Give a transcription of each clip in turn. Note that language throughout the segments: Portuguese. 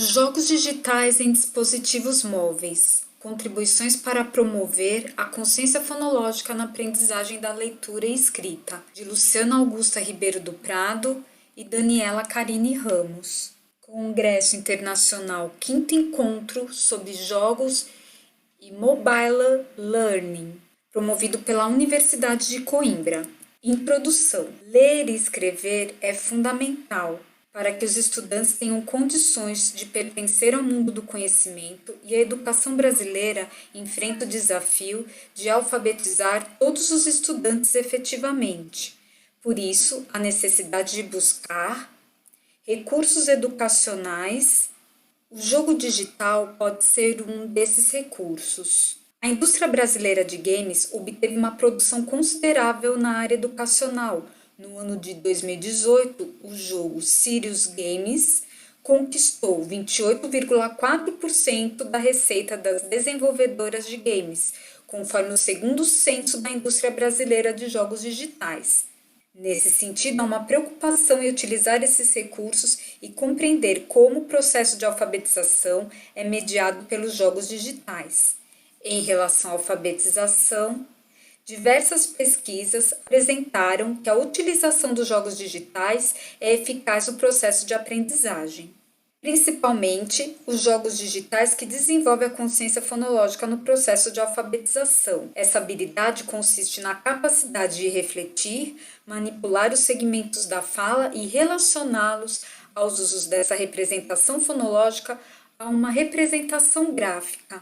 Os jogos digitais em dispositivos móveis. Contribuições para promover a consciência fonológica na aprendizagem da leitura e escrita, de Luciana Augusta Ribeiro do Prado e Daniela Carine Ramos. Congresso Internacional Quinto Encontro sobre Jogos e Mobile Learning, promovido pela Universidade de Coimbra. Introdução. Ler e escrever é fundamental para que os estudantes tenham condições de pertencer ao mundo do conhecimento, e a educação brasileira enfrenta o desafio de alfabetizar todos os estudantes efetivamente. Por isso, a necessidade de buscar recursos educacionais. O jogo digital pode ser um desses recursos. A indústria brasileira de games obteve uma produção considerável na área educacional. No ano de 2018, o jogo Serious Games conquistou 28,4% da receita das desenvolvedoras de games, conforme o segundo censo da indústria brasileira de jogos digitais. Nesse sentido, há uma preocupação em utilizar esses recursos e compreender como o processo de alfabetização é mediado pelos jogos digitais. Em relação à alfabetização, diversas pesquisas apresentaram que a utilização dos jogos digitais é eficaz no processo de aprendizagem, principalmente os jogos digitais que desenvolvem a consciência fonológica no processo de alfabetização. Essa habilidade consiste na capacidade de refletir, manipular os segmentos da fala e relacioná-los aos usos dessa representação fonológica a uma representação gráfica.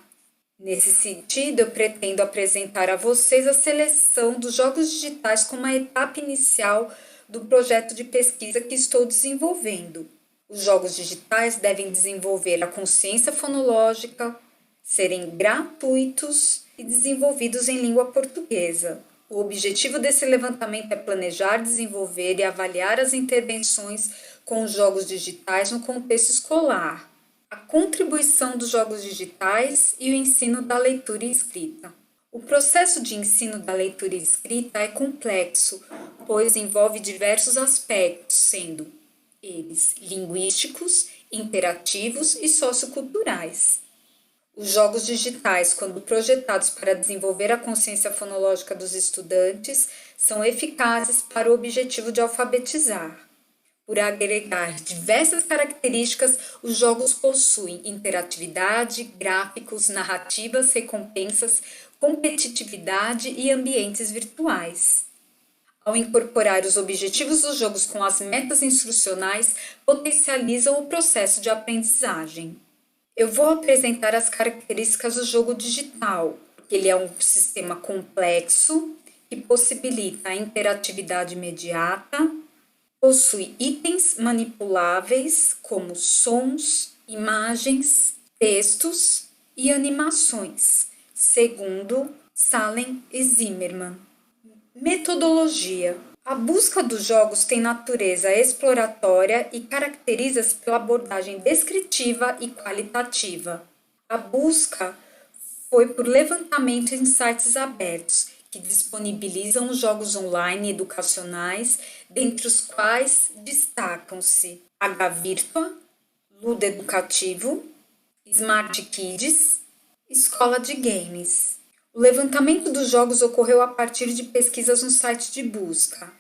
Nesse sentido, eu pretendo apresentar a vocês a seleção dos jogos digitais como a etapa inicial do projeto de pesquisa que estou desenvolvendo. Os jogos digitais devem desenvolver a consciência fonológica, serem gratuitos e desenvolvidos em língua portuguesa. O objetivo desse levantamento é planejar, desenvolver e avaliar as intervenções com os jogos digitais no contexto escolar, a contribuição dos jogos digitais e o ensino da leitura e escrita. O processo de ensino da leitura e escrita é complexo, pois envolve diversos aspectos, sendo eles linguísticos, interativos e socioculturais. Os jogos digitais, quando projetados para desenvolver a consciência fonológica dos estudantes, são eficazes para o objetivo de alfabetizar. Por agregar diversas características, os jogos possuem interatividade, gráficos, narrativas, recompensas, competitividade e ambientes virtuais. Ao incorporar os objetivos dos jogos com as metas instrucionais, potencializam o processo de aprendizagem. Eu vou apresentar as características do jogo digital. Ele é um sistema complexo que possibilita a interatividade imediata, possui itens manipuláveis como sons, imagens, textos e animações, segundo Salem e Zimmermann. Metodologia. A busca dos jogos tem natureza exploratória e caracteriza-se pela abordagem descritiva e qualitativa. A busca foi por levantamento em sites abertos, que disponibilizam os jogos online educacionais, dentre os quais destacam-se HVirtua, Ludo Educativo, Smart Kids, Escola de Games. O levantamento dos jogos ocorreu a partir de pesquisas no site de busca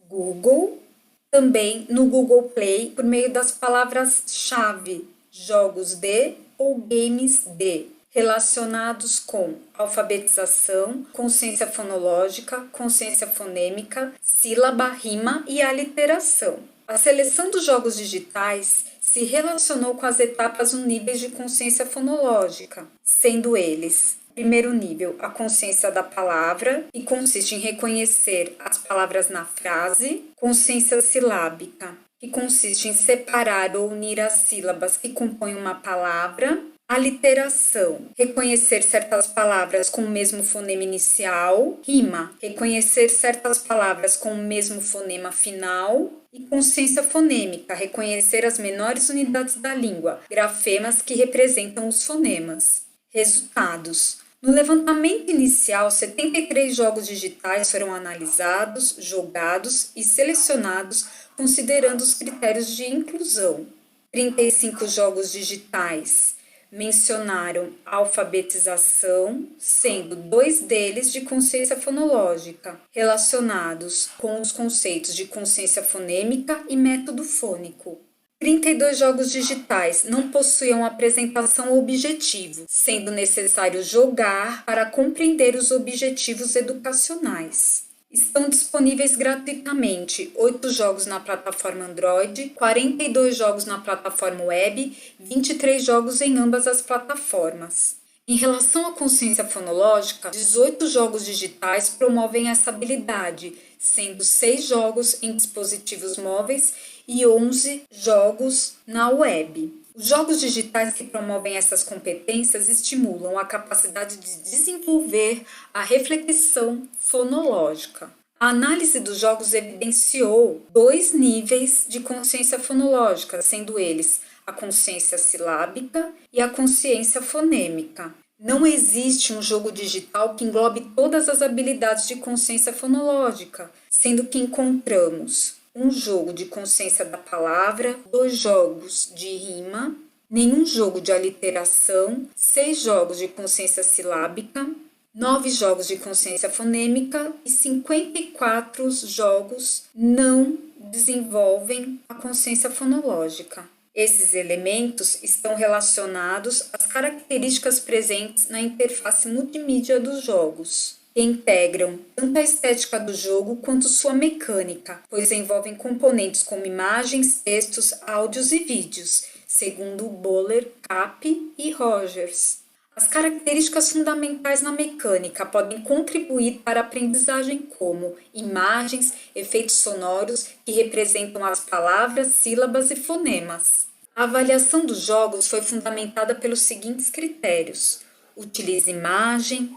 Google, também no Google Play, por meio das palavras-chave jogos de ou games de, relacionados com alfabetização, consciência fonológica, consciência fonêmica, sílaba, rima e aliteração. A seleção dos jogos digitais se relacionou com as etapas no nível de consciência fonológica, sendo eles: primeiro nível, a consciência da palavra, que consiste em reconhecer as palavras na frase; consciência silábica, que consiste em separar ou unir as sílabas que compõem uma palavra; aliteração, reconhecer certas palavras com o mesmo fonema inicial; rima, reconhecer certas palavras com o mesmo fonema final; e consciência fonêmica, reconhecer as menores unidades da língua, grafemas que representam os fonemas. Resultados. No levantamento inicial, 73 jogos digitais foram analisados, jogados e selecionados considerando os critérios de inclusão. 35 jogos digitais mencionaram alfabetização, sendo 2 deles de consciência fonológica, relacionados com os conceitos de consciência fonêmica e método fônico. 32 jogos digitais não possuíam apresentação ou objetivo, sendo necessário jogar para compreender os objetivos educacionais. Estão disponíveis gratuitamente 8 jogos na plataforma Android, 42 jogos na plataforma web, 23 jogos em ambas as plataformas. Em relação à consciência fonológica, 18 jogos digitais promovem essa habilidade, sendo 6 jogos em dispositivos móveis e 11 jogos na web. Os jogos digitais que promovem essas competências estimulam a capacidade de desenvolver a reflexão fonológica. A análise dos jogos evidenciou 2 níveis de consciência fonológica, sendo eles a consciência silábica e a consciência fonêmica. Não existe um jogo digital que englobe todas as habilidades de consciência fonológica, sendo que encontramos um jogo de consciência da palavra, 2 jogos de rima, nenhum jogo de aliteração, 6 jogos de consciência silábica, 9 jogos de consciência fonêmica e 54 jogos não desenvolvem a consciência fonológica. Esses elementos estão relacionados às características presentes na interface multimídia dos jogos, que integram tanto a estética do jogo quanto sua mecânica, pois envolvem componentes como imagens, textos, áudios e vídeos, segundo Boller, Kapp e Rogers. As características fundamentais na mecânica podem contribuir para a aprendizagem como imagens, efeitos sonoros que representam as palavras, sílabas e fonemas. A avaliação dos jogos foi fundamentada pelos seguintes critérios: utiliza imagem,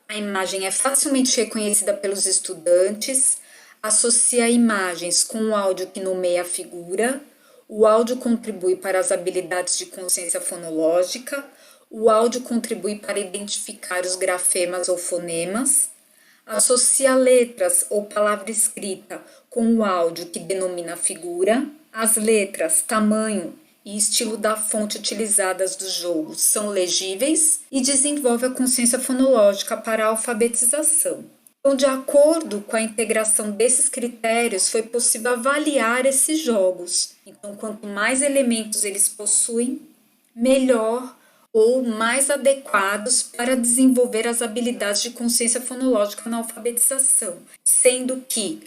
a imagem é facilmente reconhecida pelos estudantes, associa imagens com o áudio que nomeia a figura, o áudio contribui para as habilidades de consciência fonológica, o áudio contribui para identificar os grafemas ou fonemas, associa letras ou palavra escrita com o áudio que denomina a figura, as letras, tamanho e estilo da fonte utilizadas do jogo são legíveis e desenvolve a consciência fonológica para a alfabetização. Então, de acordo com a integração desses critérios, foi possível avaliar esses jogos. Então, quanto mais elementos eles possuem, melhor ou mais adequados para desenvolver as habilidades de consciência fonológica na alfabetização, sendo que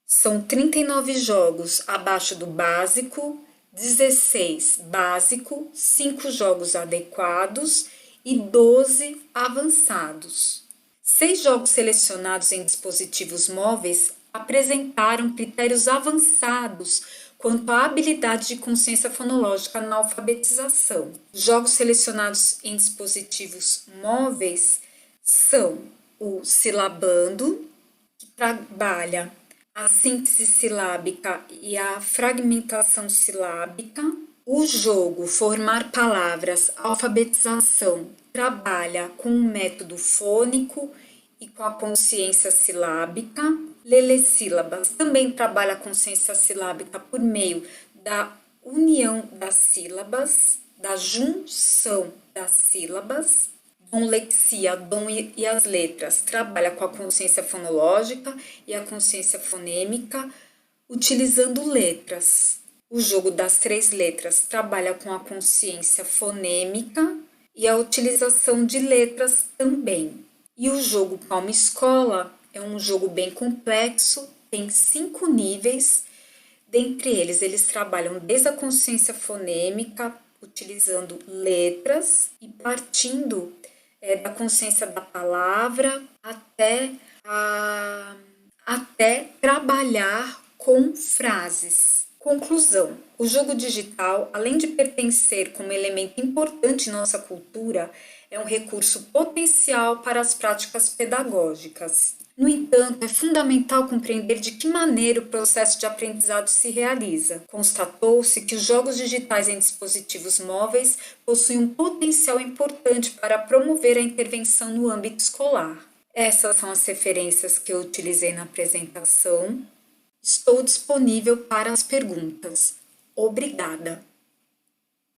são 39 jogos abaixo do básico, 16 básico, 5 jogos adequados e 12 avançados. 6 jogos selecionados em dispositivos móveis apresentaram critérios avançados quanto à habilidade de consciência fonológica na alfabetização. Os jogos selecionados em dispositivos móveis são o Silabando, que trabalha a síntese silábica e a fragmentação silábica. O jogo Formar Palavras, Alfabetização, trabalha com o método fônico e com a consciência silábica. Lelesílabas também trabalha a consciência silábica por meio da união das sílabas, da junção das sílabas. Donlexia, dom e as letras, trabalha com a consciência fonológica e a consciência fonêmica, utilizando letras. O jogo das 3 letras trabalha com a consciência fonêmica e a utilização de letras também. E o jogo Palma Escola é um jogo bem complexo, tem 5 níveis. Dentre eles, eles trabalham desde a consciência fonêmica, utilizando letras e partindo da consciência da palavra até trabalhar com frases. Conclusão: o jogo digital, além de pertencer como elemento importante em nossa cultura, é um recurso potencial para as práticas pedagógicas. No entanto, é fundamental compreender de que maneira o processo de aprendizado se realiza. Constatou-se que os jogos digitais em dispositivos móveis possuem um potencial importante para promover a intervenção no âmbito escolar. Essas são as referências que eu utilizei na apresentação. Estou disponível para as perguntas. Obrigada!